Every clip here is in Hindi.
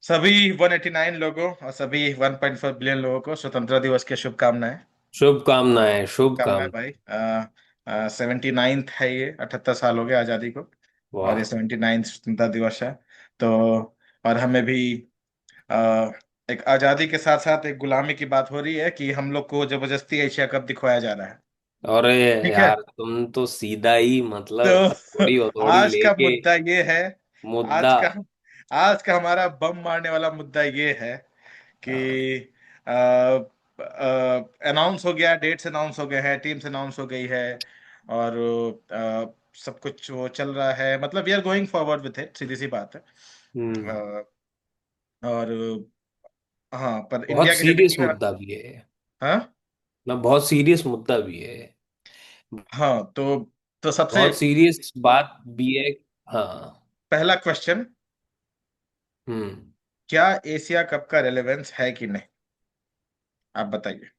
सभी 189 लोगों और सभी 1.4 बिलियन लोगों को स्वतंत्रता दिवस की शुभकामनाएं। शुभकामनाएं, कामनाएं शुभकाम। भाई। 79th है ये, 78 साल हो गए आज़ादी को। और ये वाह। 79th स्वतंत्रता दिवस है। तो और हमें भी आ, एक आज़ादी के साथ साथ एक गुलामी की बात हो रही है कि हम लोग को जबरदस्ती एशिया कप दिखवाया जा रहा है। अरे ठीक है। यार, तुम तो सीधा ही मतलब तो हथौड़ी हथौड़ी आज का लेके मुद्दा ये है। मुद्दा। आज का आज का हमारा बम मारने वाला मुद्दा ये है कि हाँ। अनाउंस हो गया, डेट्स अनाउंस हो गए हैं, टीम्स अनाउंस हो गई है। और सब कुछ वो चल रहा है, मतलब we are going forward with it, सीधी सी बात है। हम्म। और हाँ, पर बहुत इंडिया की जो सीरियस टीम है। मुद्दा भी है। हाँ। ना, बहुत सीरियस मुद्दा भी है। हाँ, तो सबसे बहुत सीरियस बात भी है। हाँ। पहला क्वेश्चन, हम्म। क्या एशिया कप का रेलेवेंस है कि नहीं, आप बताइए।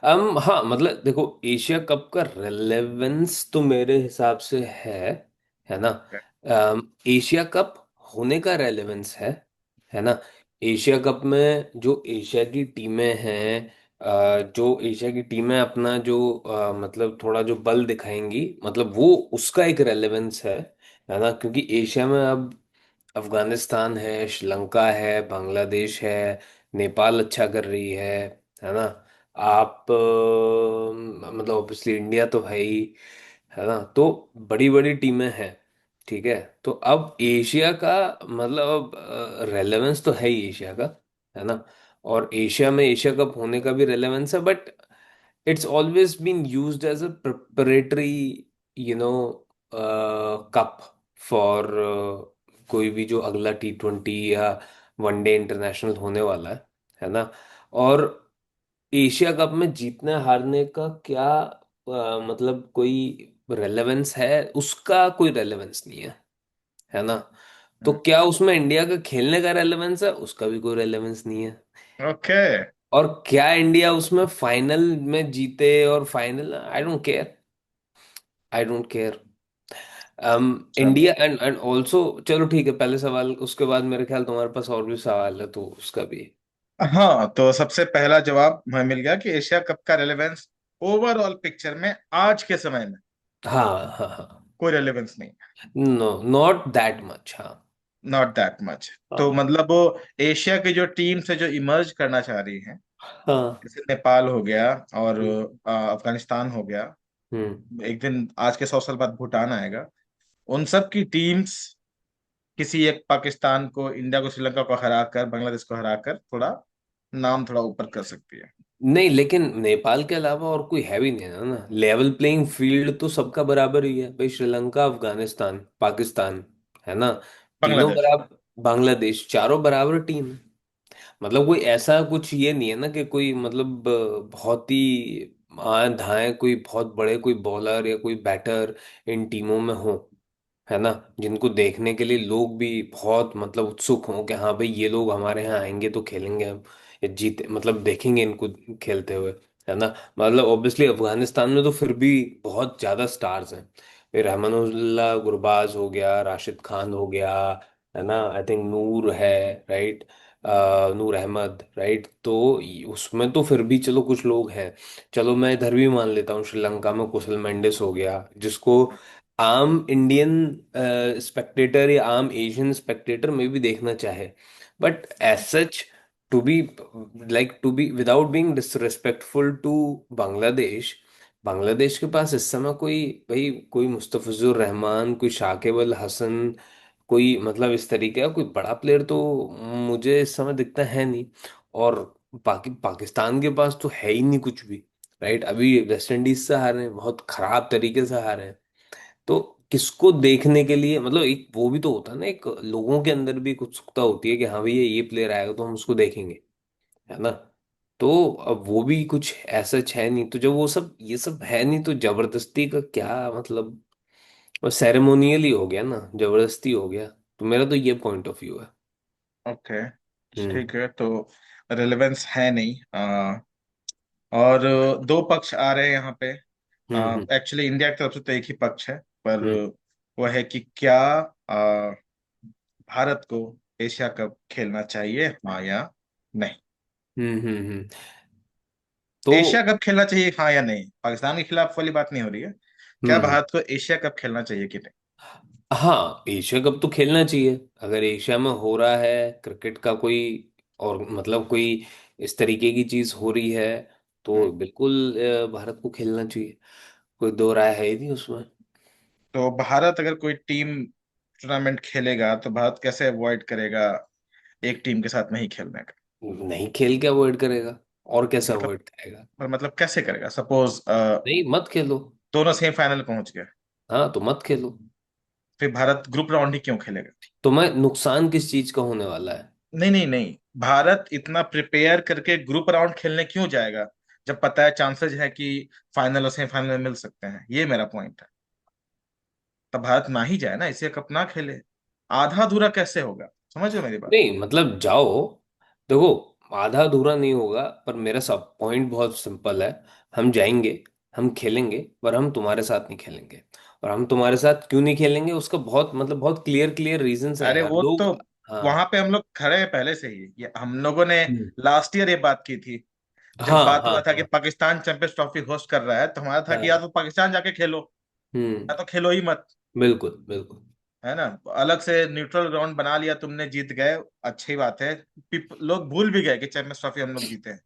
हाँ, मतलब देखो, एशिया कप का रेलेवेंस तो मेरे हिसाब से है ना। एशिया कप होने का रेलेवेंस है ना। एशिया कप में जो एशिया की टीमें हैं, जो एशिया की टीमें अपना जो मतलब थोड़ा जो बल दिखाएंगी, मतलब वो उसका एक रेलेवेंस है ना, क्योंकि एशिया में अब अफगानिस्तान है, श्रीलंका है, बांग्लादेश है, नेपाल अच्छा कर रही है ना। आप मतलब ऑब्वियसली इंडिया तो है ही, है ना। तो बड़ी बड़ी टीमें हैं। ठीक है। तो अब एशिया का मतलब रेलेवेंस तो है ही एशिया का, है ना। और एशिया में एशिया कप होने का भी रेलेवेंस है, but it's always been used as a preparatory, you know, cup for कोई भी जो अगला T20 या वनडे इंटरनेशनल होने वाला है ना। और एशिया कप में जीतने हारने का क्या मतलब कोई रेलेवेंस है? उसका कोई रेलेवेंस नहीं है ना। तो क्या उसमें इंडिया का खेलने का रेलेवेंस है? उसका भी कोई रेलेवेंस नहीं है। ओके। और क्या इंडिया उसमें फाइनल में जीते और final, I don't care, I don't care. चलो। इंडिया एंड एंड ऑल्सो, चलो ठीक है, पहले सवाल, उसके बाद मेरे ख्याल तुम्हारे पास और भी सवाल है तो उसका भी। हाँ, तो सबसे पहला जवाब हमें मिल गया कि एशिया कप का रेलेवेंस ओवरऑल पिक्चर में आज के समय में हाँ, हाँ, हाँ। कोई रेलेवेंस नहीं। No, not that much. हाँ। Not that much. तो हाँ। मतलब वो एशिया की जो टीम से जो इमर्ज करना चाह रही है, हाँ। जैसे नेपाल हो गया और हम्म। अफगानिस्तान हो गया। हम्म। एक दिन आज के 100 साल बाद भूटान आएगा। उन सब की टीम्स किसी एक पाकिस्तान को, इंडिया को, श्रीलंका को हराकर, बांग्लादेश को हराकर थोड़ा नाम थोड़ा ऊपर कर सकती है। नहीं, लेकिन नेपाल के अलावा और कोई है भी नहीं है ना। लेवल प्लेइंग फील्ड तो सबका बराबर ही है भाई। श्रीलंका, अफगानिस्तान, पाकिस्तान, है ना, तीनों बांग्लादेश। बराबर, बांग्लादेश, चारों बराबर टीम है। मतलब कोई ऐसा कुछ ये नहीं है ना कि कोई मतलब बहुत ही आए धाए कोई बहुत बड़े कोई बॉलर या कोई बैटर इन टीमों में हो, है ना, जिनको देखने के लिए लोग भी बहुत मतलब उत्सुक हों कि हाँ भाई ये लोग हमारे यहाँ आएंगे तो खेलेंगे हम, या जीते मतलब देखेंगे इनको खेलते हुए, है ना। मतलब ऑब्वियसली अफगानिस्तान में तो फिर भी बहुत ज्यादा स्टार्स हैं। फिर रहमानुल्लाह गुरबाज हो गया, राशिद खान हो गया, है ना, आई थिंक नूर है, राइट, नूर अहमद, राइट। तो उसमें तो फिर भी चलो कुछ लोग हैं। चलो मैं इधर भी मान लेता हूँ, श्रीलंका में कुशल मेंडिस हो गया, जिसको आम इंडियन स्पेक्टेटर या आम एशियन स्पेक्टेटर में भी देखना चाहे, but as such, to be like to be without being disrespectful to Bangladesh, Bangladesh के पास इस समय कोई भाई कोई मुस्तफिजुर रहमान, कोई शाकिब अल हसन, कोई मतलब इस तरीके का कोई बड़ा प्लेयर तो मुझे इस समय दिखता है नहीं। और पाकिस्तान के पास तो है ही नहीं कुछ भी, राइट। अभी वेस्ट इंडीज से हारे हैं, बहुत खराब तरीके से हारे हैं। तो किसको देखने के लिए, मतलब एक वो भी तो होता है ना, एक लोगों के अंदर भी कुछ उत्सुकता होती है कि हाँ भैया ये प्लेयर आएगा तो हम उसको देखेंगे, है ना। तो अब वो भी कुछ ऐसा है नहीं, तो जब वो सब ये सब है नहीं तो जबरदस्ती का क्या मतलब। और सेरेमोनियल ही हो गया ना, जबरदस्ती हो गया। तो मेरा तो ये पॉइंट ऑफ व्यू है। ओके। हम्म। ठीक है, तो रेलेवेंस है नहीं। और दो पक्ष आ रहे हैं यहाँ पे। हम्म। एक्चुअली इंडिया की तरफ से तो एक ही पक्ष है, पर हम्म। वह है कि क्या भारत को एशिया कप खेलना चाहिए, हाँ या नहीं? हम्म। तो एशिया कप खेलना चाहिए, हाँ या नहीं? पाकिस्तान के खिलाफ वाली बात नहीं हो रही है। क्या हम्म। भारत को एशिया कप खेलना चाहिए कि नहीं? हाँ, एशिया कप तो खेलना चाहिए। अगर एशिया में हो रहा है क्रिकेट का कोई, और मतलब कोई इस तरीके की चीज हो रही है, तो हम्म। बिल्कुल भारत को खेलना चाहिए। कोई दो राय है ही नहीं उसमें। तो भारत अगर कोई टीम टूर्नामेंट खेलेगा तो भारत कैसे अवॉइड करेगा एक टीम के साथ नहीं खेलने का? नहीं खेल के अवॉइड करेगा, और कैसे मतलब, अवॉइड करेगा? पर मतलब कैसे करेगा? सपोज नहीं, मत खेलो। दोनों सेमीफाइनल पहुंच गए, हाँ, तो मत खेलो। फिर भारत ग्रुप राउंड ही क्यों खेलेगा? तो मैं नुकसान किस चीज का होने वाला है? नहीं नहीं नहीं, भारत इतना प्रिपेयर करके ग्रुप राउंड खेलने क्यों जाएगा जब पता है चांसेस है कि फाइनल और सेमीफाइनल में मिल सकते हैं? ये मेरा पॉइंट है। तब भारत ना ही जाए ना, इसे कप ना खेले। आधा अधूरा कैसे होगा? समझ रहे हो मेरी बात? नहीं मतलब जाओ, देखो, आधा अधूरा नहीं होगा, पर मेरा सब पॉइंट बहुत सिंपल है। हम जाएंगे, हम खेलेंगे, पर हम तुम्हारे साथ नहीं खेलेंगे। और हम तुम्हारे साथ क्यों नहीं खेलेंगे उसका बहुत मतलब बहुत क्लियर क्लियर रीजंस है अरे यार, वो तो, लोग। हाँ। वहां पे हम लोग खड़े हैं पहले से ही। ये हम लोगों ने हम्म। लास्ट ईयर ये बात की थी, जब हाँ बात हाँ हुआ था कि हाँ पाकिस्तान चैंपियंस ट्रॉफी होस्ट कर रहा है, तो हमारा था कि या हाँ। तो पाकिस्तान जाके खेलो हम्म। या तो खेलो ही मत। बिल्कुल बिल्कुल। है ना? अलग से न्यूट्रल ग्राउंड बना लिया तुमने, जीत गए, अच्छी बात है। लोग भूल भी गए कि चैंपियंस ट्रॉफी हम लोग जीते हैं।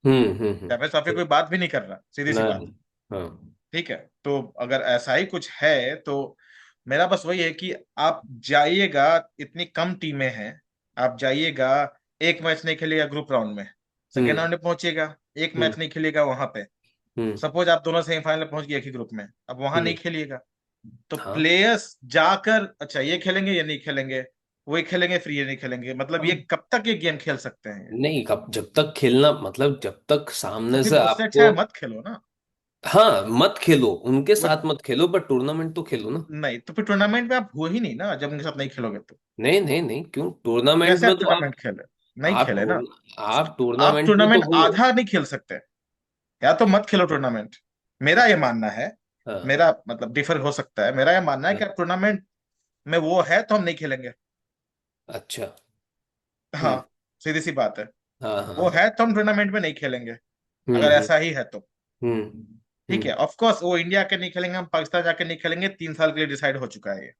चैंपियंस ट्रॉफी कोई बात भी नहीं कर रहा, सीधी सी बात। नहीं। हाँ। ठीक है। तो अगर ऐसा ही कुछ है तो मेरा बस वही है कि आप जाइएगा, इतनी कम टीमें हैं, आप जाइएगा, एक मैच नहीं खेलिएगा ग्रुप राउंड में, सेकेंड हम्म राउंड में पहुंचिएगा, एक हम्म मैच नहीं खेलिएगा वहां पे। हम्म सपोज आप दोनों सेमीफाइनल में पहुंच गए एक ही ग्रुप में, अब वहां नहीं हम्म। खेलिएगा, तो हाँ। प्लेयर्स जाकर अच्छा ये खेलेंगे ये नहीं खेलेंगे, वो खेलेंगे फिर ये नहीं खेलेंगे, मतलब ये कब तक ये गेम खेल सकते हैं ये? नहीं, कब जब तक खेलना मतलब जब तक तो सामने फिर से उससे अच्छा आपको। है मत खेलो ना। हाँ, मत खेलो, उनके वो साथ मत खेलो, पर टूर्नामेंट तो खेलो ना। नहीं, तो फिर टूर्नामेंट में आप हो ही नहीं ना जब उनके साथ नहीं खेलोगे तो। नहीं नहीं नहीं, क्यों? टूर्नामेंट कैसे में आप तो आप टूर्नामेंट खेले? नहीं आप खेले ना। टूर आप आप टूर्नामेंट में तो टूर्नामेंट हो। आधा नहीं खेल सकते, या तो मत खेलो टूर्नामेंट। मेरा ये अच्छा। मानना है, हाँ मेरा मतलब डिफर हो सकता है, मेरा ये मानना है हाँ। कि आप टूर्नामेंट में वो है तो हम नहीं खेलेंगे। अच्छा। हाँ, हम्म। सीधी सी बात है। हाँ हाँ वो हाँ। है तो हम टूर्नामेंट में नहीं खेलेंगे, अगर हम्म ऐसा ही है तो। हम्म ठीक है, हम्म ऑफ कोर्स वो इंडिया के नहीं खेलेंगे, हम पाकिस्तान जाके नहीं खेलेंगे, 3 साल के लिए डिसाइड हो चुका है ये।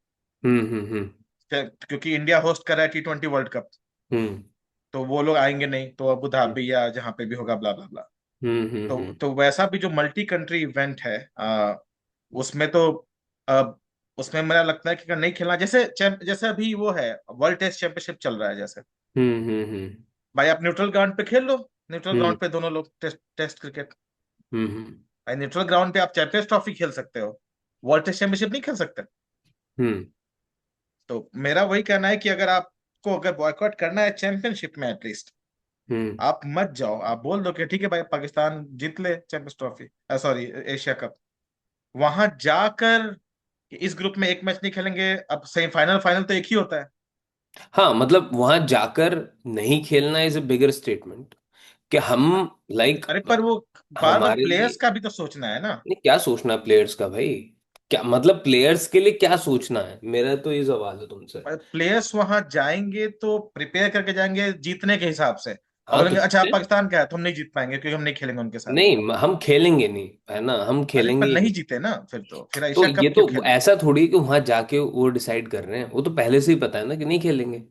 हम्म। क्योंकि इंडिया होस्ट कर रहा है T20 वर्ल्ड कप, हम्म तो वो लोग आएंगे नहीं, तो अबू हम्म धाबी या जहाँ पे भी होगा, ब्ला ब्ला ब्ला। हम्म। तो वैसा भी जो मल्टी कंट्री इवेंट है, उसमें तो आ, उसमें मेरा लगता है कि अगर नहीं खेलना, जैसे अभी वो है वर्ल्ड टेस्ट चैंपियनशिप चल रहा है जैसे, हम्म भाई आप न्यूट्रल ग्राउंड पे खेल लो, न्यूट्रल हम्म ग्राउंड पे दोनों लोग टेस्ट टेस्ट क्रिकेट। हम्म भाई न्यूट्रल ग्राउंड पे आप चैंपियंस ट्रॉफी खेल सकते हो, वर्ल्ड टेस्ट चैंपियनशिप नहीं खेल सकते? हम्म तो मेरा वही कहना है कि अगर आपको अगर बॉयकॉट करना है चैंपियनशिप में एटलीस्ट, हम्म। आप मत जाओ, आप बोल दो कि ठीक है भाई पाकिस्तान जीत ले champions trophy, sorry Asia cup. वहां जाकर कि इस ग्रुप में एक मैच नहीं खेलेंगे, अब सेमीफाइनल फाइनल तो एक ही होता है। हाँ, मतलब वहां जाकर नहीं खेलना इज अ बिगर स्टेटमेंट कि हम, लाइक, अरे पर वो बार बार हमारे प्लेयर्स लिए। का भी तो सोचना है ना। नहीं, क्या सोचना प्लेयर्स का भाई? क्या मतलब प्लेयर्स के लिए क्या सोचना है, मेरा तो ये सवाल है तुमसे। प्लेयर्स वहां जाएंगे तो प्रिपेयर करके जाएंगे जीतने के हिसाब से, और हाँ, तो बोलेंगे अच्छा आप फिर पाकिस्तान का है तो हम नहीं जीत पाएंगे क्योंकि हम नहीं खेलेंगे उनके साथ। नहीं, हम खेलेंगे नहीं, है ना, हम अरे खेलेंगे पर ही नहीं नहीं। जीते ना, फिर तो फिर तो एशिया ये कप क्यों तो खेले? ऐसा थोड़ी कि वहां जाके वो डिसाइड कर रहे हैं, वो तो पहले से ही पता है ना कि नहीं खेलेंगे।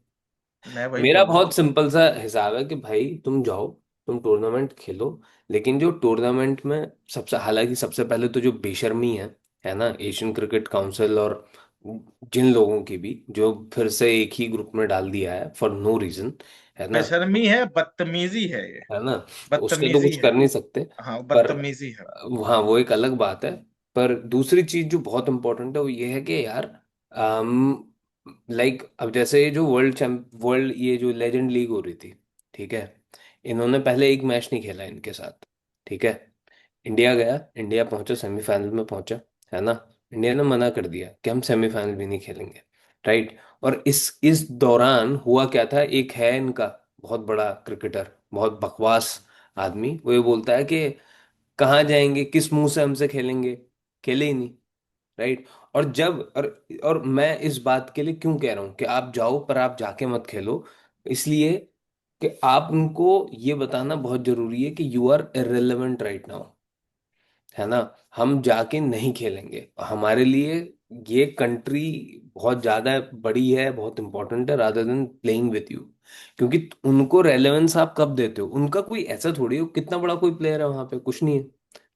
मैं वही मेरा बोल रहा बहुत हूँ। सिंपल सा हिसाब है कि भाई तुम जाओ, तुम टूर्नामेंट खेलो, लेकिन जो टूर्नामेंट में सबसे, हालांकि सबसे पहले तो जो बेशर्मी है ना, एशियन क्रिकेट काउंसिल और जिन लोगों की भी, जो फिर से एक ही ग्रुप में डाल दिया है फॉर नो रीजन, है ना, बेशर्मी है, बदतमीजी है ये, है ना, तो उसके तो बदतमीजी कुछ है। कर नहीं सकते। हाँ पर बदतमीजी है। हाँ, वो एक अलग बात है। पर दूसरी चीज जो बहुत इंपॉर्टेंट है वो ये है कि यार, लाइक, अब जैसे ये जो वर्ल्ड ये जो लेजेंड लीग हो रही थी, ठीक है, इन्होंने पहले एक मैच नहीं खेला इनके साथ, ठीक है। इंडिया गया, इंडिया पहुंचा, सेमीफाइनल में पहुंचा, है ना। इंडिया ने मना कर दिया कि हम सेमीफाइनल भी नहीं खेलेंगे, राइट। और इस दौरान हुआ क्या था, एक है इनका बहुत बड़ा क्रिकेटर, बहुत बकवास आदमी, वो ये बोलता है कि कहाँ जाएंगे, किस मुंह से हमसे खेलेंगे, खेले ही नहीं, राइट। और मैं इस बात के लिए क्यों कह रहा हूं कि आप जाओ, पर आप जाके मत खेलो। इसलिए कि आप उनको ये बताना बहुत जरूरी है कि you are irrelevant right now, है ना। हम जाके नहीं खेलेंगे, हमारे लिए ये कंट्री बहुत ज्यादा बड़ी है, बहुत इंपॉर्टेंट है, rather than playing with you. क्योंकि उनको रेलेवेंस आप कब देते हो, उनका कोई ऐसा थोड़ी हो, कितना बड़ा कोई प्लेयर है वहां पे, कुछ नहीं है,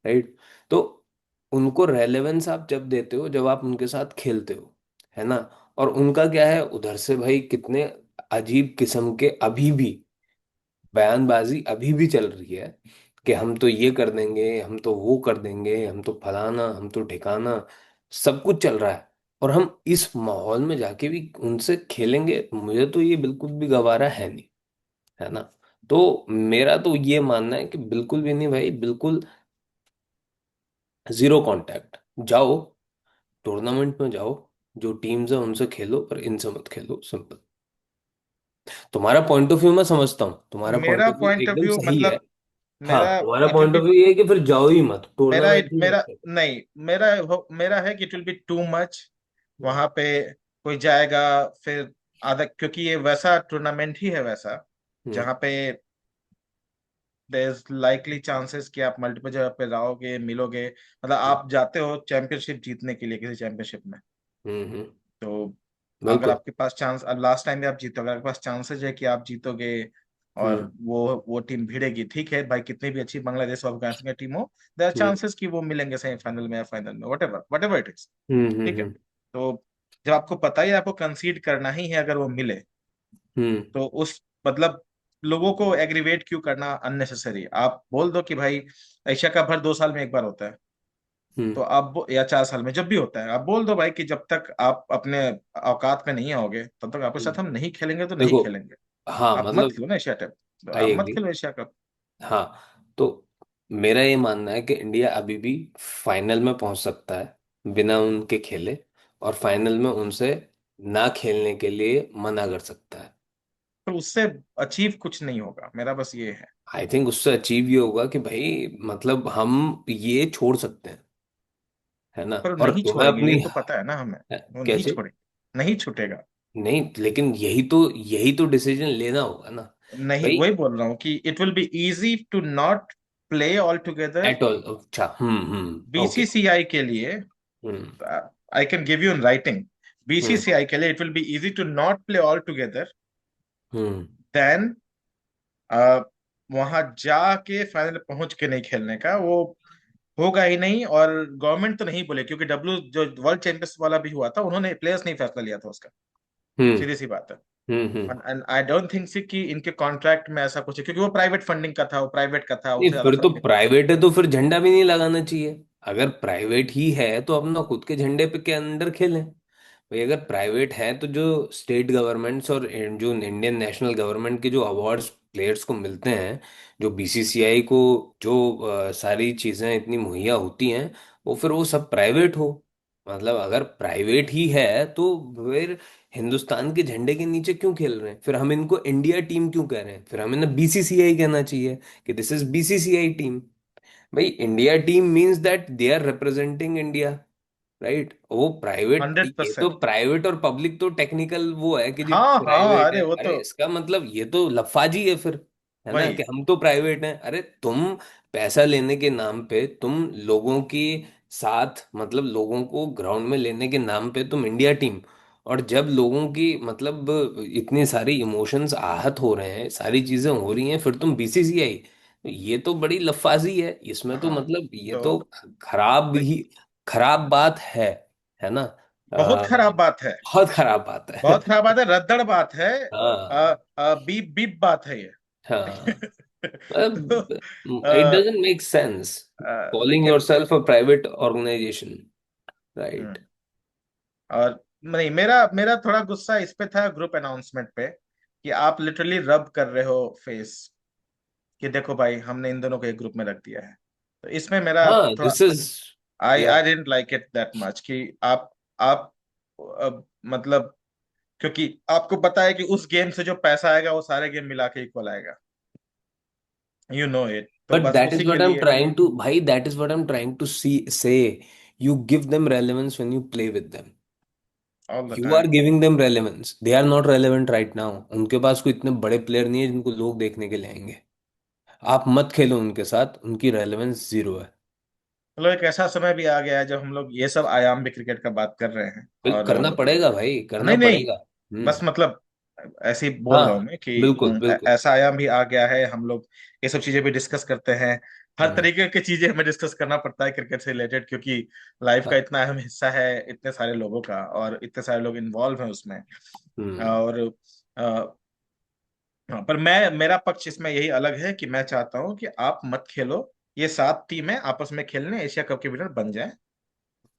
राइट। तो उनको रेलेवेंस आप जब देते हो जब आप उनके साथ खेलते हो, है ना। और उनका क्या है उधर से भाई, कितने अजीब किस्म के अभी भी बयानबाजी अभी भी चल रही है कि हम तो ये कर देंगे, हम तो वो कर देंगे, हम तो फलाना, हम तो ठिकाना, सब कुछ चल रहा है। और हम इस माहौल में जाके भी उनसे खेलेंगे, मुझे तो ये बिल्कुल भी गवारा है नहीं, है ना। तो मेरा तो ये मानना है कि बिल्कुल भी नहीं भाई, बिल्कुल जीरो कांटेक्ट। जाओ, टूर्नामेंट में जाओ, जो टीम्स है उनसे खेलो, पर इनसे मत खेलो, सिंपल। तुम्हारा पॉइंट ऑफ व्यू मैं समझता हूँ, तुम्हारा पॉइंट मेरा ऑफ व्यू पॉइंट ऑफ एकदम व्यू सही है। मतलब हाँ, मेरा तुम्हारा it will point of be view ये है कि फिर जाओ ही मत, मेरा टूर्नामेंट ही मत मेरा खेलो। नहीं, मेरा है कि it will be too much hmm. वहां पे। कोई जाएगा फिर आधा, क्योंकि ये वैसा टूर्नामेंट ही है वैसा हम्म। जहाँ पे देयर इज लाइकली चांसेस कि आप मल्टीपल जगह पे रहोगे, मिलोगे। मतलब आप जाते हो चैंपियनशिप जीतने के लिए किसी चैंपियनशिप में। हम्म। तो अगर बिल्कुल। आपके पास चांस, अब लास्ट टाइम भी आप जीते, अगर आपके पास चांसेस है कि आप जीतोगे और हम्म। वो टीम भिड़ेगी, ठीक है भाई, कितनी भी अच्छी बांग्लादेश और अफगानिस्तान की टीम हो, देयर आर हम्म। चांसेस कि वो मिलेंगे सेमीफाइनल में या फाइनल में, वट एवर इट इज। ठीक है। हम्म। तो जब आपको पता ही है आपको कंसीड करना ही है अगर वो मिले, हम्म। तो उस मतलब लोगों को एग्रीवेट क्यों करना अननेसेसरी। आप बोल दो कि भाई एशिया कप हर 2 साल में एक बार होता है। हम्म। तो आप या 4 साल में जब भी होता है, आप बोल दो भाई कि जब तक आप अपने औकात में नहीं आओगे तब तक आपके हम्म। साथ हम नहीं खेलेंगे, तो नहीं देखो, खेलेंगे। हाँ आप मत मतलब, खेलो ना एशिया कप, आई आप मत एग्री। खेलो एशिया कप। हाँ, तो मेरा ये मानना है कि इंडिया अभी भी फाइनल में पहुंच सकता है बिना उनके खेले, और फाइनल में उनसे ना खेलने के लिए मना कर सकता है। तो उससे अचीव कुछ नहीं होगा, मेरा बस ये है। आई थिंक उससे अचीव ये होगा कि भाई मतलब हम ये छोड़ सकते हैं, है ना। पर और नहीं तुम्हें छोड़ेंगे, अपनी, यही तो पता है ना हमें। वो नहीं कैसे, छोड़ेंगे, नहीं छूटेगा। नहीं लेकिन यही तो डिसीजन लेना होगा ना नहीं, भाई। वही बोल रहा हूँ कि it will be easy to not play all together. At all, अच्छा, ओके। बीसीसीआई के लिए, हम्म। I can give you in writing, hmm. BCCI के लिए it will be easy to not play all together hmm. Then वहां जाके फाइनल पहुंच के नहीं खेलने का। वो होगा ही नहीं। और गवर्नमेंट तो नहीं बोले, क्योंकि डब्ल्यू जो वर्ल्ड चैंपियंस वाला भी हुआ था, उन्होंने प्लेयर्स नहीं फैसला लिया था उसका। हम्म। सीधी सी बात है। हम्म। एंड आई डोंट थिंक सी कि इनके कॉन्ट्रैक्ट में ऐसा कुछ है, क्योंकि वो प्राइवेट फंडिंग का था, वो प्राइवेट का था, नहीं, उसे ज्यादा फिर तो फर्क नहीं पड़ता। प्राइवेट है तो फिर झंडा भी नहीं लगाना चाहिए। अगर प्राइवेट ही है तो अपना खुद के झंडे पे के अंडर खेलें। भाई अगर प्राइवेट है तो जो स्टेट गवर्नमेंट्स और जो इंडियन नेशनल गवर्नमेंट के जो अवार्ड्स प्लेयर्स को मिलते हैं, जो बीसीसीआई को जो सारी चीज़ें इतनी मुहैया होती हैं, वो फिर वो सब प्राइवेट हो। मतलब अगर प्राइवेट ही है तो फिर हिंदुस्तान के झंडे के नीचे क्यों खेल रहे हैं, फिर हम इनको इंडिया टीम क्यों कह रहे हैं, फिर हमें ना बीसीसीआई कहना चाहिए कि दिस इज बीसीसीआई टीम। भाई India team means that they are representing India, right. वो प्राइवेट, हंड्रेड ये तो परसेंट प्राइवेट और पब्लिक तो टेक्निकल वो है कि जी हाँ हाँ, प्राइवेट है, अरे वो अरे तो इसका मतलब ये तो लफाजी है फिर, है ना, वही। कि हम तो प्राइवेट हैं। अरे तुम पैसा लेने के नाम पे तुम लोगों की साथ, मतलब लोगों को ग्राउंड में लेने के नाम पे तुम इंडिया टीम, और जब लोगों की मतलब इतनी सारी इमोशंस आहत हो रहे हैं, सारी चीजें हो रही हैं, फिर तुम बीसीसीआई, ये तो बड़ी लफाजी है इसमें तो, हाँ, मतलब ये तो तो खराब ही खराब बात है ना। बहुत खराब बात है। बहुत खराब बात है। बहुत खराब बात है, रद्दड़ बात है। हाँ। बीप बीप बात है ये। हाँ, तो मतलब it uh, doesn't make sense calling लेकिन yourself uh private organisation, hmm, right. और नहीं, मेरा मेरा थोड़ा गुस्सा इस पे था ग्रुप अनाउंसमेंट पे, कि आप लिटरली रब कर रहे हो फेस, कि देखो भाई हमने इन दोनों को एक ग्रुप में रख दिया है। तो इसमें मेरा हाँ, थोड़ा, दिस इज, आई या, I didn't like it that much कि आप मतलब, क्योंकि आपको पता है कि उस गेम से जो पैसा आएगा वो सारे गेम मिला के इक्वल आएगा। यू नो इट, तो बट बस दैट उसी इज के व्हाट आई एम लिए। ट्राइंग टू, भाई that is what I am trying to see say, You give them relevance when you play with them. All the You are time. giving them relevance. They are not relevant right now. उनके पास कोई इतने बड़े प्लेयर नहीं है जिनको लोग देखने के लिए आएंगे। आप मत खेलो उनके साथ, उनकी रेलेवेंस जीरो है। मतलब एक ऐसा समय भी आ गया है जब हम लोग ये सब आयाम भी क्रिकेट का बात कर रहे हैं। और करना पड़ेगा भाई, करना नहीं नहीं, पड़ेगा। बस हम्म। मतलब ऐसे ही बोल रहा हूँ हाँ, मैं कि बिल्कुल बिल्कुल। ऐसा आयाम भी आ गया है। हम लोग ये सब चीजें भी डिस्कस करते हैं। हर हम्म। तरीके की चीजें हमें डिस्कस करना पड़ता है क्रिकेट से रिलेटेड, क्योंकि लाइफ का हाँ। इतना अहम हिस्सा है इतने सारे लोगों का, और इतने सारे लोग इन्वॉल्व हैं उसमें। हम्म। और हाँ, पर मैं, मेरा पक्ष इसमें यही अलग है कि मैं चाहता हूँ कि आप मत खेलो। ये 7 टीमें आपस में खेलने एशिया कप के विनर बन जाए।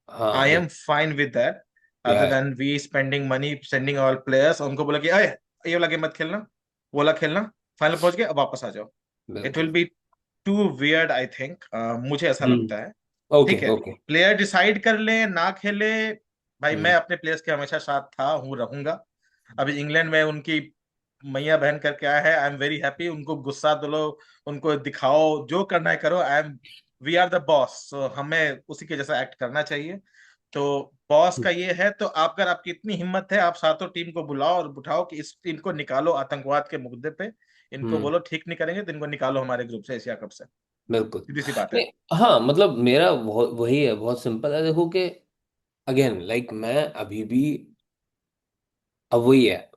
हाँ आई एम बिल्कुल। फाइन विद दैट, अदर या then we spending money sending all players, उनको बोला कि अरे ये वाला गेम मत खेलना, वो वाला खेलना, फाइनल पहुंच गए अब वापस आ जाओ। इट विल बिल्कुल। Be too weird I think, मुझे ऐसा लगता है। हम्म। ओके ठीक है, ओके। प्लेयर डिसाइड कर ले ना खेले। भाई मैं हम्म। अपने प्लेयर्स के हमेशा साथ था हूँ, रहूंगा। अभी इंग्लैंड में उनकी मैया बहन करके आया है, आई एम वेरी हैप्पी। उनको गुस्सा दिलो, उनको दिखाओ, जो करना है करो। I am, we are the boss, so हमें उसी के जैसा एक्ट करना चाहिए। तो बॉस का ये है, तो आप, अगर आपकी इतनी हिम्मत है, आप सातों टीम को बुलाओ और उठाओ कि इस टीम को निकालो आतंकवाद के मुद्दे पे। इनको हम्म। बोलो ठीक नहीं करेंगे तो इनको निकालो हमारे ग्रुप से, एशिया कप से। बिल्कुल। सीधी सी बात है। नहीं, हाँ मतलब मेरा वही है, बहुत सिंपल है। देखो कि अगेन लाइक मैं अभी भी, अब वही है।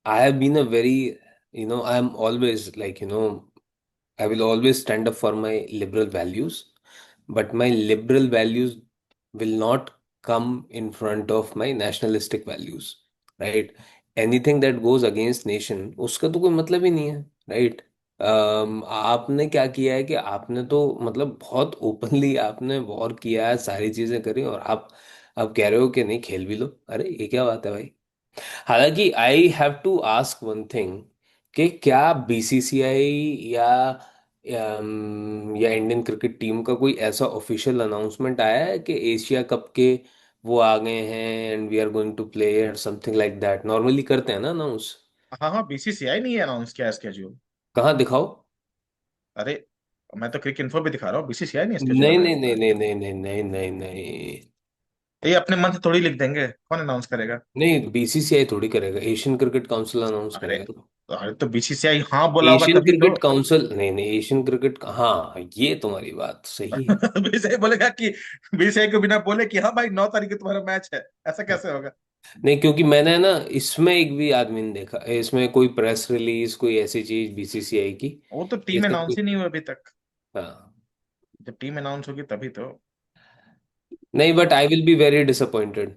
I have been a very, I am always like I will always stand up for my liberal values, but my liberal values will not come in front of my nationalistic values, right? Anything that goes against nation, उसका तो कोई मतलब ही नहीं है, right? आपने क्या किया है कि आपने तो मतलब बहुत ओपनली आपने वॉर किया है, सारी चीजें करी, और आप अब कह रहे हो कि नहीं खेल भी लो। अरे ये क्या बात है भाई? हालांकि I have to ask one thing, कि क्या बीसीसीआई या या इंडियन क्रिकेट टीम का कोई ऐसा ऑफिशियल अनाउंसमेंट आया है कि एशिया कप के वो आ गए हैं and we are going to play और समथिंग लाइक दैट? नॉर्मली करते हैं ना अनाउंस। हाँ हाँ, बीसीसीआई नहीं अनाउंस किया स्केड्यूल। कहाँ दिखाओ? अरे मैं तो क्रिक इन्फो भी दिखा रहा हूँ, बीसीसीआई नहीं स्केड्यूल नहीं नहीं अनाउंस नहीं किया। नहीं नहीं नहीं नहीं नहीं नहीं। ये अपने मन से थोड़ी लिख देंगे, कौन अनाउंस करेगा? नहीं, बीसीसीआई थोड़ी करेगा, एशियन क्रिकेट काउंसिल अनाउंस अरे करेगा। अरे तो बीसीसीआई हाँ बोला होगा एशियन तभी तो। क्रिकेट काउंसिल, नहीं नहीं, एशियन क्रिकेट, हाँ ये तुम्हारी बात सही है। बीसीसीआई बोलेगा कि, बीसीसीआई को बिना बोले कि हाँ भाई 9 तारीख को तुम्हारा मैच है, ऐसा हाँ। कैसे होगा? नहीं, क्योंकि मैंने ना इसमें एक भी आदमी नहीं देखा, इसमें कोई प्रेस रिलीज कोई ऐसी चीज बीसीसीआई की। वो तो टीम जैसे अनाउंस कोई, ही नहीं हुई अभी तक। हाँ। जब टीम अनाउंस होगी तभी तो। नहीं, but I will be very disappointed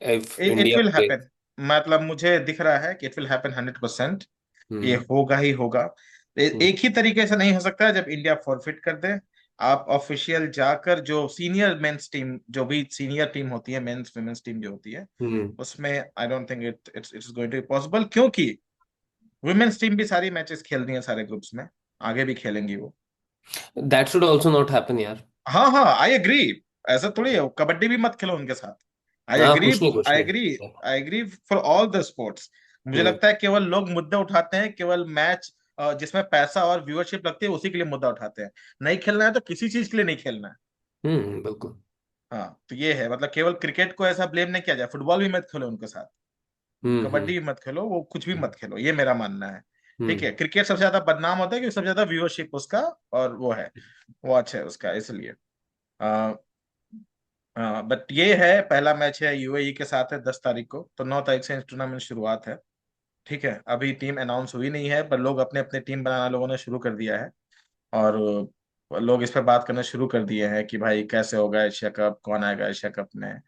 if it India will play. Happen, मतलब मुझे दिख रहा है कि इट विल हैपन 100%। ये हम्म। होगा ही होगा। हम्म। एक ही तरीके से नहीं हो सकता जब इंडिया फॉरफिट कर दे। आप ऑफिशियल जाकर, जो सीनियर मेंस टीम, जो भी सीनियर टीम होती है, मेंस वुमेन्स टीम जो होती है, हम्म। उसमें I don't think it's going to be possible, क्योंकि वुमेन्स टीम भी सारी मैचेस खेल रही है सारे ग्रुप्स में, आगे भी खेलेंगी वो। That should also not happen यार। हाँ हाँ, आई एग्री। ऐसा थोड़ी है, कबड्डी भी मत खेलो उनके साथ। आई हाँ, एग्री, कुछ नहीं कुछ आई नहीं। Agree, I agree for all the sports. मुझे हम्म। लगता है केवल लोग मुद्दे उठाते हैं, केवल मैच जिसमें पैसा और व्यूअरशिप लगती है उसी के लिए मुद्दा उठाते हैं। नहीं खेलना है तो किसी चीज के लिए नहीं खेलना है। बिल्कुल। हाँ, तो ये है, मतलब केवल क्रिकेट को ऐसा ब्लेम नहीं किया जाए, फुटबॉल भी मत खेलो उनके साथ, हम्म। कबड्डी भी मत खेलो, वो कुछ भी मत खेलो, ये मेरा मानना है। ठीक है, हम्म। क्रिकेट सबसे ज्यादा बदनाम होता है क्योंकि सबसे ज्यादा व्यूअरशिप उसका, और वो है, वॉच है उसका, इसलिए। हाँ, बट ये है, पहला मैच है यूएई के साथ है 10 तारीख को, तो 9 तारीख से टूर्नामेंट शुरुआत है। ठीक है, अभी टीम अनाउंस हुई नहीं है, पर लोग अपने अपने टीम बनाना लोगों ने शुरू कर दिया है। और लोग इस पर बात करना शुरू कर दिए हैं कि भाई कैसे होगा एशिया कप, कौन आएगा एशिया कप में।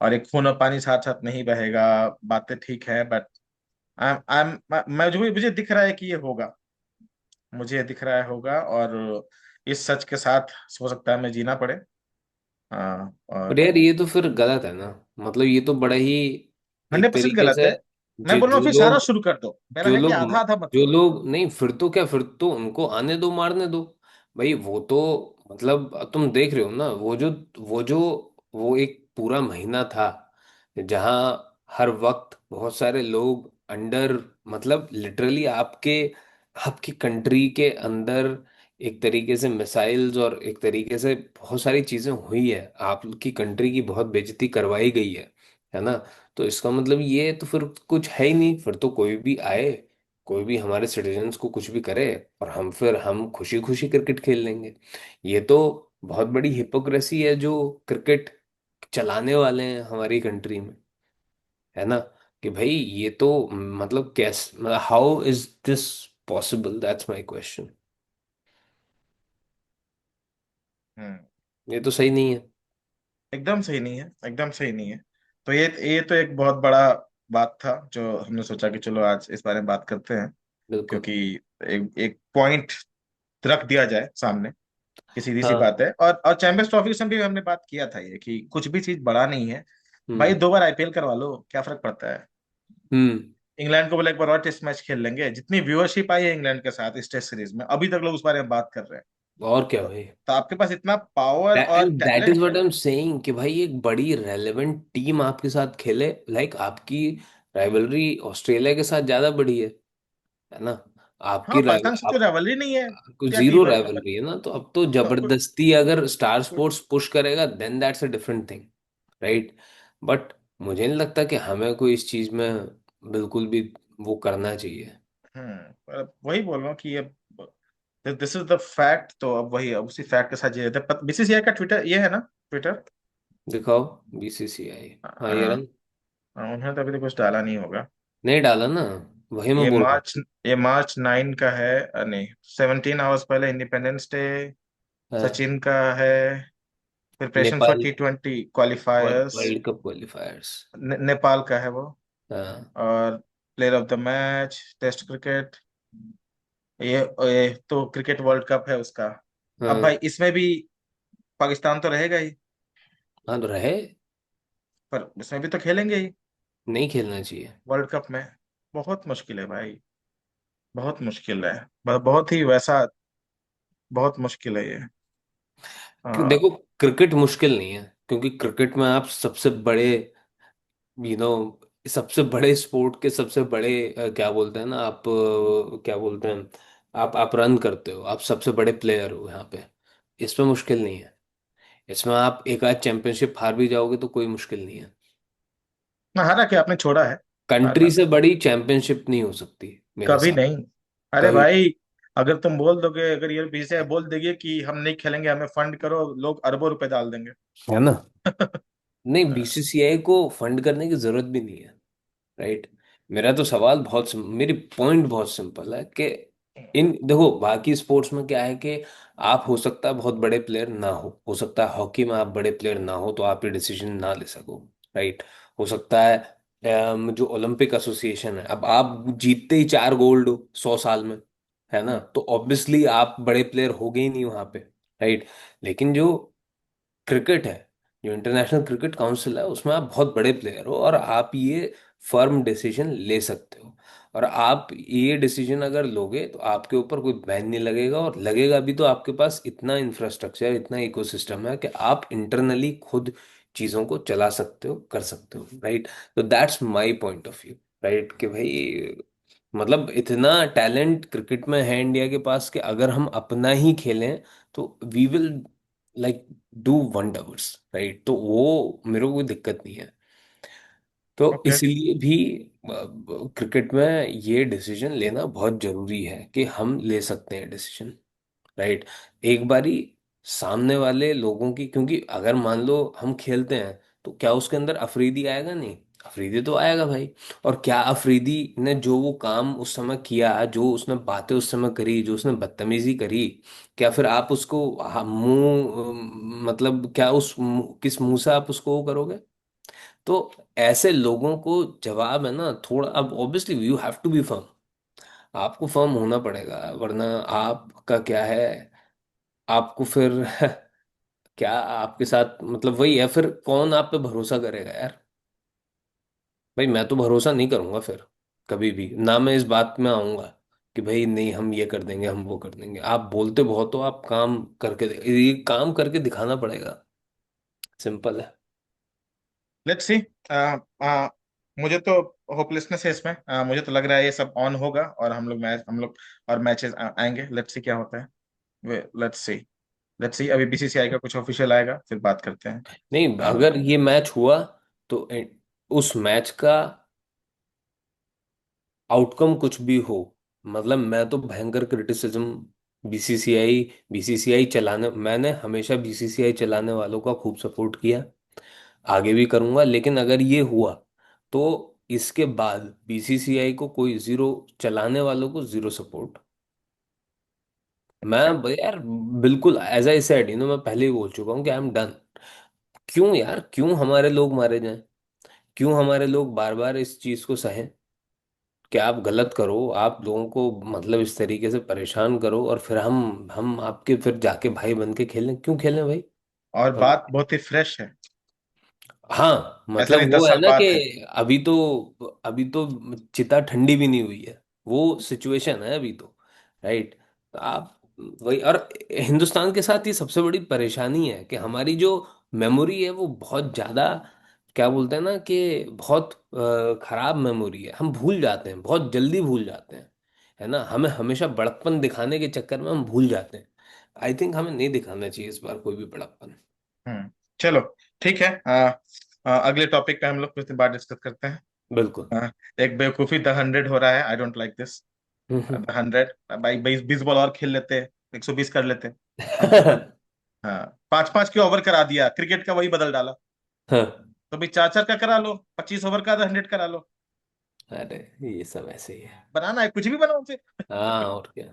और एक खून और पानी साथ साथ नहीं बहेगा। बातें ठीक है, बट आई एम, मुझे दिख रहा है कि ये होगा। मुझे दिख रहा है होगा, और इस सच के साथ हो सकता है हमें जीना पड़े। हाँ, पर और यार ये तो फिर गलत है ना। मतलब ये तो बड़ा ही, एक 100% तरीके गलत से, है। मैं बोल रहा जो हूँ फिर सारा लोग, शुरू कर दो, मेरा जो है कि लोग आधा आधा मत जो करो। लोग नहीं, फिर तो क्या, फिर तो उनको आने दो, मारने दो। भाई वो तो, मतलब तुम देख रहे हो ना, वो जो वो एक पूरा महीना था जहां हर वक्त बहुत सारे लोग अंडर, मतलब लिटरली आपके आपकी कंट्री के अंदर एक तरीके से मिसाइल्स और एक तरीके से बहुत सारी चीजें हुई है, आपकी कंट्री की बहुत बेइज्जती करवाई गई है ना। तो इसका मतलब ये तो फिर कुछ है ही नहीं, फिर तो कोई भी आए, कोई भी हमारे सिटीजन्स को कुछ भी करे, और हम खुशी खुशी क्रिकेट खेल लेंगे। ये तो बहुत बड़ी हिपोक्रेसी है जो क्रिकेट चलाने वाले हैं हमारी कंट्री में, है ना। कि भाई ये तो मतलब कैसे, मतलब how is this possible, that's my question. Hmm. ये तो सही नहीं है। एकदम सही नहीं है, एकदम सही नहीं है। तो ये तो एक बहुत बड़ा बात था जो हमने सोचा कि चलो आज इस बारे में बात करते हैं। बिल्कुल। क्योंकि एक एक पॉइंट रख दिया जाए सामने कि सीधी सी हाँ। बात है। और चैंपियंस ट्रॉफी से भी हमने बात किया था ये कि कुछ भी चीज बड़ा नहीं है। भाई हम्म। 2 बार आईपीएल करवा लो, क्या फर्क पड़ता है। हम्म। इंग्लैंड को बोले एक बार और टेस्ट मैच खेल लेंगे, जितनी व्यूअरशिप आई है इंग्लैंड के साथ इस टेस्ट सीरीज में, अभी तक लोग उस बारे में बात कर रहे हैं। और क्या तो, भाई। तो आपके पास इतना पावर और and that is talent what है। आई एम सेइंग कि भाई एक बड़ी रेलेवेंट टीम आपके साथ खेले, लाइक आपकी राइवलरी ऑस्ट्रेलिया के साथ ज्यादा बड़ी है ना। हाँ, आपकी पाकिस्तान से तो आप रिवलरी नहीं है। कुछ क्या जीरो टीम है राइवलरी है ना, तो अब तो तो, जबरदस्ती अगर स्टार स्पोर्ट्स पुश करेगा then that's a different thing, right. But मुझे नहीं लगता कि हमें कोई इस चीज में बिल्कुल भी वो करना चाहिए। पर वही बोल रहा हूँ कि ये दिस इज द फैक्ट। तो अब वही, अब उसी फैक्ट के साथ जी रहते हैं। बीसीसीआई का ट्विटर ये है ना, ट्विटर। दिखाओ। बीसीसीआई। हाँ ये हाँ, रन। उन्होंने तो अभी तक कुछ डाला नहीं होगा। नहीं डाला ना, वही मैं ये बोल रहा मार्च ये मार्च 9 का है। नहीं, 17 आवर्स पहले इंडिपेंडेंस डे। हूँ। हाँ। सचिन का है। Preparation for Nepal. T20 qualifiers. World cup qualifiers. Nepal का है वो। हाँ। और player of the match test cricket. ये तो क्रिकेट वर्ल्ड कप है उसका। अब हाँ। भाई इसमें भी पाकिस्तान तो रहेगा ही, हाँ तो रहे। पर इसमें भी तो खेलेंगे ही नहीं खेलना चाहिए। वर्ल्ड कप में। बहुत मुश्किल है भाई, बहुत मुश्किल है। बहुत ही वैसा, बहुत मुश्किल है ये। देखो, क्रिकेट मुश्किल नहीं है, क्योंकि क्रिकेट में आप सबसे बड़े, यू नो, सबसे बड़े स्पोर्ट के सबसे बड़े क्या बोलते हैं ना आप, क्या बोलते हैं, आप रन करते हो, आप सबसे बड़े प्लेयर हो यहाँ पे। इसमें मुश्किल नहीं है। इसमें आप एक आध चैंपियनशिप हार भी जाओगे तो कोई मुश्किल नहीं है। ना हारा क्या आपने छोड़ा है। कंट्री हारना से बड़ी चैंपियनशिप नहीं हो सकती मेरे कभी साथ। नहीं। अरे कभी। भाई, अगर तुम बोल दोगे, अगर ये बीसीसीआई बोल देगी कि हम नहीं खेलेंगे, हमें फंड करो, लोग अरबों रुपए डाल देंगे। है ना। नहीं, बीसीसीआई को फंड करने की जरूरत भी नहीं है, राइट। मेरा तो सवाल मेरी पॉइंट बहुत सिंपल है कि इन देखो बाकी स्पोर्ट्स में क्या है कि आप हो सकता है बहुत बड़े प्लेयर ना हो सकता है हॉकी में आप बड़े प्लेयर ना हो तो आप ये डिसीजन ना ले सको, राइट। हो सकता है जो ओलंपिक एसोसिएशन है, अब आप जीतते ही 4 गोल्ड 100 साल में, है ना, तो ऑब्वियसली आप बड़े प्लेयर हो गए ही नहीं वहां पे, राइट। लेकिन जो क्रिकेट है, जो इंटरनेशनल क्रिकेट काउंसिल है, उसमें आप बहुत बड़े प्लेयर हो और आप ये फर्म डिसीजन ले सकते हो। और आप ये डिसीजन अगर लोगे तो आपके ऊपर कोई बैन नहीं लगेगा, और लगेगा भी तो आपके पास इतना इंफ्रास्ट्रक्चर, इतना इकोसिस्टम है कि आप इंटरनली खुद चीज़ों को चला सकते हो, कर सकते हो, राइट। तो that's my point of view, right, कि भाई मतलब इतना टैलेंट क्रिकेट में है इंडिया के पास कि अगर हम अपना ही खेलें तो we will like do wonders, right. तो वो मेरे को कोई दिक्कत नहीं है। तो ओके। इसलिए भी क्रिकेट में ये डिसीजन लेना बहुत जरूरी है कि हम ले सकते हैं डिसीजन, राइट। एक बारी सामने वाले लोगों की, क्योंकि अगर मान लो हम खेलते हैं तो क्या उसके अंदर अफरीदी आएगा? नहीं, अफरीदी तो आएगा भाई। और क्या अफरीदी ने जो वो काम उस समय किया, जो उसने बातें उस समय करी, जो उसने बदतमीजी करी, क्या फिर आप उसको मतलब क्या किस मुंह से आप उसको वो करोगे? तो ऐसे लोगों को जवाब है ना थोड़ा, अब obviously you have to be firm, आपको फर्म होना पड़ेगा, वरना आपका क्या है, आपको फिर क्या आपके साथ मतलब वही है, फिर कौन आप पे भरोसा करेगा यार। भाई मैं तो भरोसा नहीं करूंगा फिर कभी भी ना, मैं इस बात में आऊंगा कि भाई नहीं हम ये कर देंगे, हम वो कर देंगे। आप बोलते बहुत हो, आप काम करके ये काम करके दिखाना पड़ेगा, सिंपल है। Let's see. मुझे तो होपलेसनेस है इसमें। मुझे तो लग रहा है ये सब ऑन होगा और हम लोग और मैचेस आएंगे। लेट्स सी क्या होता है। लेट्स सी, लेट्स सी, अभी बीसीसीआई का कुछ ऑफिशियल आएगा फिर बात करते हैं। नहीं, हाँ। अगर ये मैच हुआ तो उस मैच का आउटकम कुछ भी हो, मतलब मैं तो भयंकर क्रिटिसिज्म बीसीसीआई बीसीसीआई चलाने मैंने हमेशा बीसीसीआई चलाने वालों का खूब सपोर्ट किया, आगे भी करूंगा। लेकिन अगर ये हुआ तो इसके बाद बीसीसीआई को कोई जीरो, चलाने वालों को जीरो सपोर्ट। मैं अच्छा। यार बिल्कुल एज आई सेड, मैं पहले ही बोल चुका हूँ कि आई एम डन। क्यों यार, क्यों हमारे लोग मारे जाएं? क्यों हमारे लोग बार बार इस चीज को सहें? कि आप गलत करो, आप लोगों को मतलब इस तरीके से परेशान करो, और फिर हम आपके फिर जाके भाई बन के खेलें? क्यों खेलें भाई? और बताओ। बात बहुत ही फ्रेश है, हाँ, ऐसा मतलब नहीं वो 10 है साल ना कि बाद है। अभी तो चिता ठंडी भी नहीं हुई है, वो सिचुएशन है अभी तो। राइट। तो आप वही, और हिंदुस्तान के साथ ये सबसे बड़ी परेशानी है कि हमारी जो मेमोरी है वो बहुत ज्यादा, क्या बोलते हैं ना, कि बहुत खराब मेमोरी है। हम भूल जाते हैं, बहुत जल्दी भूल जाते हैं, है ना। हमें हमेशा बड़प्पन दिखाने के चक्कर में हम भूल जाते हैं। आई थिंक हमें नहीं दिखाना चाहिए इस बार कोई भी बड़प्पन। चलो, ठीक है। अगले टॉपिक पे हम लोग कुछ बात डिस्कस करते हैं। बिल्कुल। एक बेवकूफी द 100 हो रहा है, I don't like this. The 100, भाई 20 20 बॉल और खेल लेते, 120 कर लेते हम तो। हाँ, 5 5 के ओवर करा दिया, क्रिकेट का वही बदल डाला। हाँ। तो भाई 4 4 का करा लो, 25 ओवर का द 100 करा लो। अरे ये सब ऐसे ही है। बनाना है कुछ भी बनाओ उसे। हाँ, और क्या।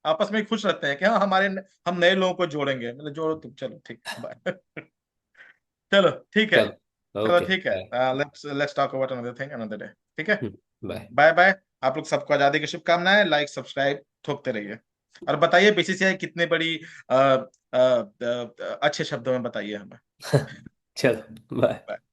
आपस में खुश रहते हैं कि हाँ हमारे, हम नए लोगों को जोड़ेंगे, मतलब जोड़ो तुम, चलो ठीक, बाय। चलो ठीक है। चलो, चलो ओके ठीक है, bye. Let's let's talk about another thing another day. ठीक है। बाय। Bye bye. आप लोग सबको आजादी की शुभकामनाएं, लाइक सब्सक्राइब ठोकते रहिए। और बताइए बीसीसीआई कितने बड़ी अच्छे शब्दों में बताइए हमें। चलो बाय। Bye.